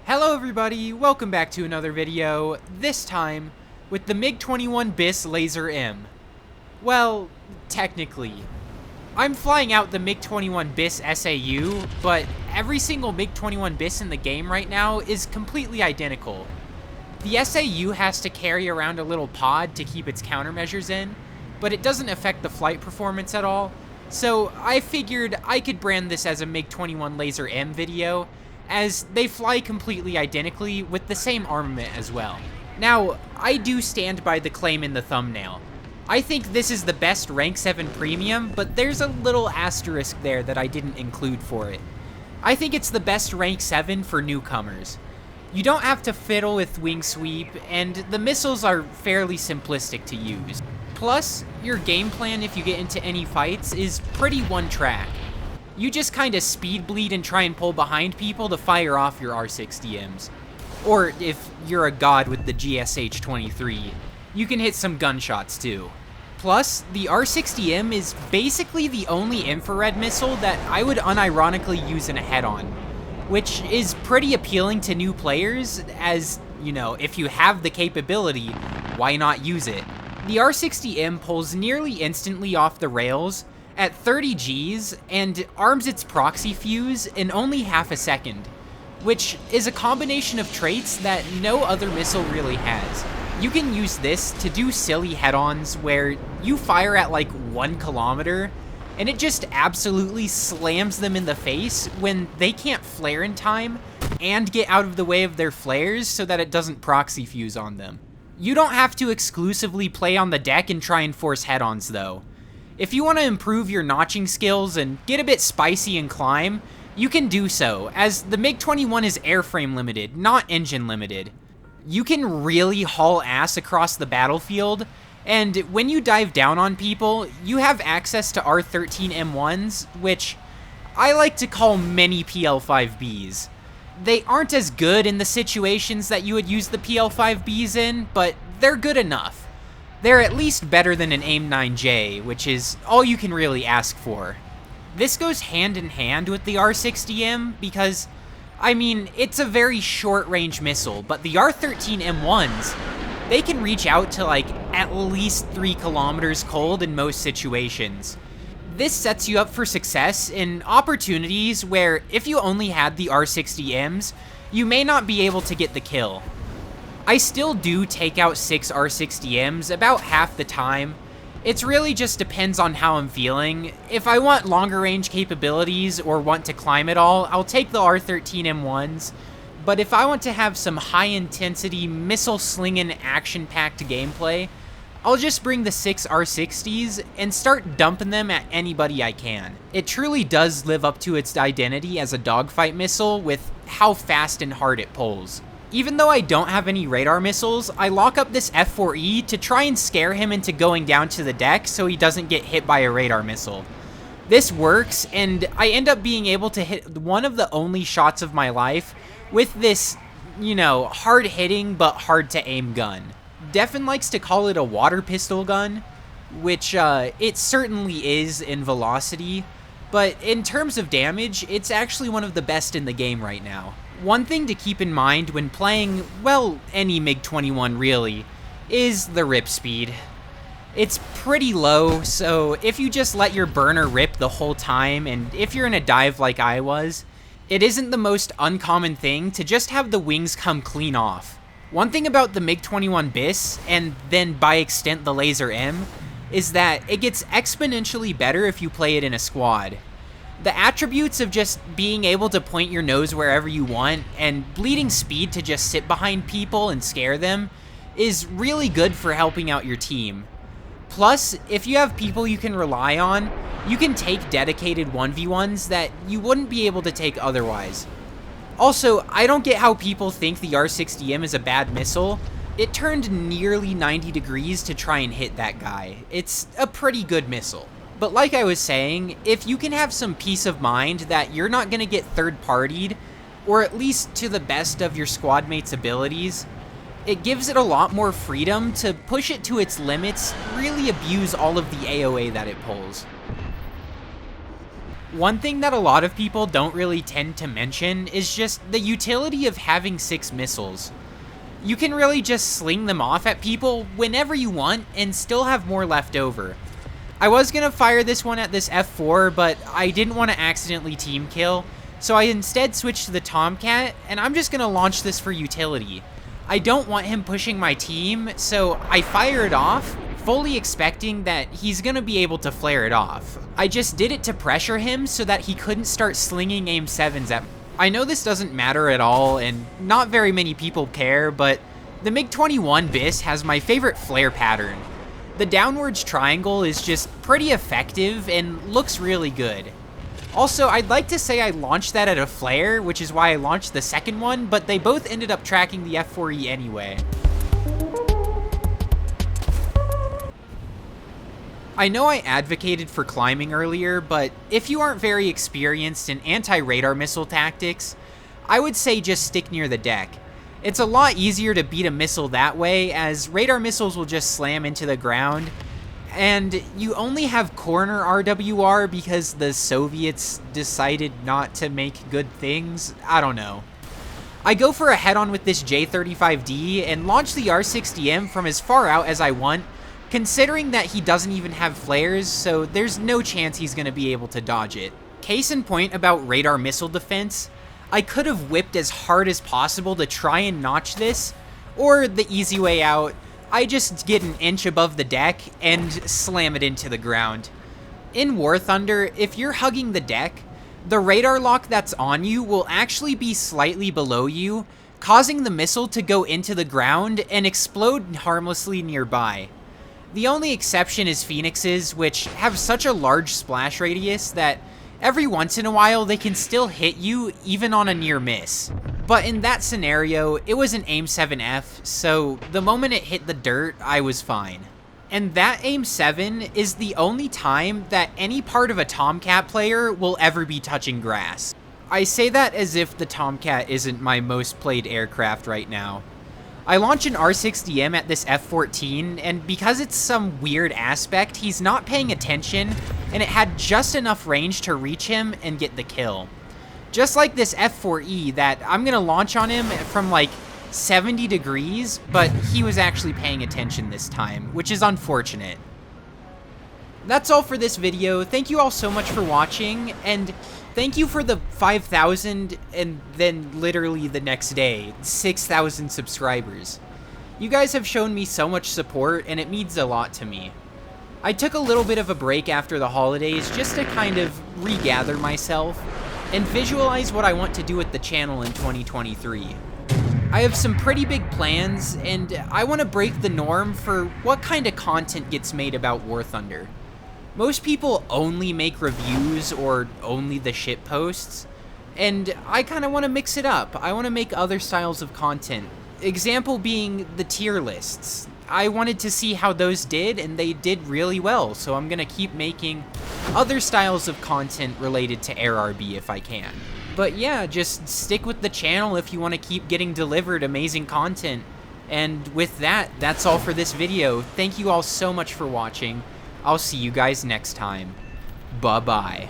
Hello everybody, welcome back to another video, this time with the MiG-21bis Lazur-M. Well, technically. I'm flying out the MiG-21bis SAU, but every single MiG-21bis in the game right now is completely identical. The SAU has to carry around a little pod to keep its countermeasures in, but it doesn't affect the flight performance at all, so I figured I could brand this as a MiG-21 Lazur-M video, as they fly completely identically with the same armament as well. Now, I do stand by the claim in the thumbnail. I think this is the best Rank 7 Premium, but there's a little asterisk there that I didn't include for it. I think it's the best Rank 7 for newcomers. You don't have to fiddle with wing sweep, and the missiles are fairly simplistic to use. Plus, your game plan if you get into any fights is pretty one track. You just kinda speed bleed and try and pull behind people to fire off your R60Ms. Or if you're a god with the GSH-23, you can hit some gunshots too. Plus, the R60M is basically the only infrared missile that I would unironically use in a head-on, which is pretty appealing to new players as, you know, if you have the capability, why not use it? The R60M pulls nearly instantly off the rails at 30 Gs and arms its proxy fuse in only half a second, which is a combination of traits that no other missile really has. You can use this to do silly head-ons where you fire at like 1 kilometer and it just absolutely slams them in the face when they can't flare in time and get out of the way of their flares so that it doesn't proxy fuse on them. You don't have to exclusively play on the deck and try and force head-ons though. If you want to improve your notching skills and get a bit spicy and climb, you can do so, as the MiG-21 is airframe limited, not engine limited. You can really haul ass across the battlefield, and when you dive down on people, you have access to R13M1s, which I like to call mini PL5Bs. They aren't as good in the situations that you would use the PL5Bs in, but they're good enough. They're at least better than an AIM-9J, which is all you can really ask for. This goes hand in hand with the R60M because, I mean, it's a very short-range missile, but the R13M1s, they can reach out to like at least 3 kilometers cold in most situations. This sets you up for success in opportunities where if you only had the R60Ms, you may not be able to get the kill. I still do take out 6 R60Ms about half the time. It really just depends on how I'm feeling. If I want longer range capabilities or want to climb at all, I'll take the R13M1s. But if I want to have some high intensity missile slinging action packed gameplay, I'll just bring the 6 R60s and start dumping them at anybody I can. It truly does live up to its identity as a dogfight missile with how fast and hard it pulls. Even though I don't have any radar missiles, I lock up this F4E to try and scare him into going down to the deck so he doesn't get hit by a radar missile. This works, and I end up being able to hit one of the only shots of my life with this, you know, hard-hitting but hard-to-aim gun. Defen likes to call it a water pistol gun, which it certainly is in velocity, but in terms of damage, it's actually one of the best in the game right now. One thing to keep in mind when playing, well, any MiG-21 really, is the rip speed. It's pretty low, so if you just let your burner rip the whole time, and if you're in a dive like I was, it isn't the most uncommon thing to just have the wings come clean off. One thing about the MiG-21bis, and then by extent the Lazur-M, is that it gets exponentially better if you play it in a squad. The attributes of just being able to point your nose wherever you want and bleeding speed to just sit behind people and scare them is really good for helping out your team. Plus, if you have people you can rely on, you can take dedicated 1v1s that you wouldn't be able to take otherwise. Also, I don't get how people think the R60M is a bad missile. It turned nearly 90 degrees to try and hit that guy. It's a pretty good missile. But like I was saying, if you can have some peace of mind that you're not going to get third-partied, or at least to the best of your squad mates' abilities, It gives it a lot more freedom to push it to its limits, really abuse all of the AoA that it pulls. One thing that a lot of people don't really tend to mention is just the utility of having 6 missiles. You can really just sling them off at people whenever you want and still have more left over. I was gonna fire this one at this F4, but I didn't want to accidentally team kill, so I instead switched to the Tomcat, and I'm just gonna launch this for utility. I don't want him pushing my team, so I fire it off, fully expecting that he's gonna be able to flare it off. I just did it to pressure him so that he couldn't start slinging aim 7s at me. I know this doesn't matter at all, and not very many people care, but the MiG-21bis has my favorite flare pattern. The downwards triangle is just pretty effective and looks really good. Also, I'd like to say I launched that at a flare, which is why I launched the second one, but they both ended up tracking the F4E anyway. I know I advocated for climbing earlier, but if you aren't very experienced in anti-radar missile tactics, I would say just stick near the deck. It's a lot easier to beat a missile that way, as radar missiles will just slam into the ground, and you only have corner RWR because the Soviets decided not to make good things. I don't know. I go for a head-on with this J-35D and launch the R-60M from as far out as I want, considering that he doesn't even have flares, so there's no chance he's going to be able to dodge it. Case in point about radar missile defense, I could have whipped as hard as possible to try and notch this, or the easy way out, I just get an inch above the deck and slam it into the ground. In War Thunder, if you're hugging the deck, the radar lock that's on you will actually be slightly below you, causing the missile to go into the ground and explode harmlessly nearby. The only exception is Phoenixes, which have such a large splash radius that every once in a while they can still hit you even on a near miss. But in that scenario, it was an AIM 7F, so the moment it hit the dirt, I was fine. And that AIM 7 is the only time that any part of a Tomcat player will ever be touching grass. I say that as if the Tomcat isn't my most played aircraft right now. I launch an R-60M at this F-14, and because it's some weird aspect, he's not paying attention, and it had just enough range to reach him and get the kill. Just like this F-4E that I'm gonna launch on him from like 70 degrees, but he was actually paying attention this time, which is unfortunate. That's all for this video. Thank you all so much for watching, and thank you for the 5,000 and then literally the next day, 6,000 subscribers. You guys have shown me so much support, and it means a lot to me. I took a little bit of a break after the holidays just to kind of regather myself and visualize what I want to do with the channel in 2023. I have some pretty big plans, and I want to break the norm for what kind of content gets made about War Thunder. Most people only make reviews or only the shit posts, and I kind of want to mix it up. I want to make other styles of content. Example being the tier lists. I wanted to see how those did, and they did really well, so I'm gonna keep making other styles of content related to AirRB if I can. But yeah, just stick with the channel if you want to keep getting delivered amazing content. And with that, that's all for this video. Thank you all so much for watching. I'll see you guys next time. Bye-bye.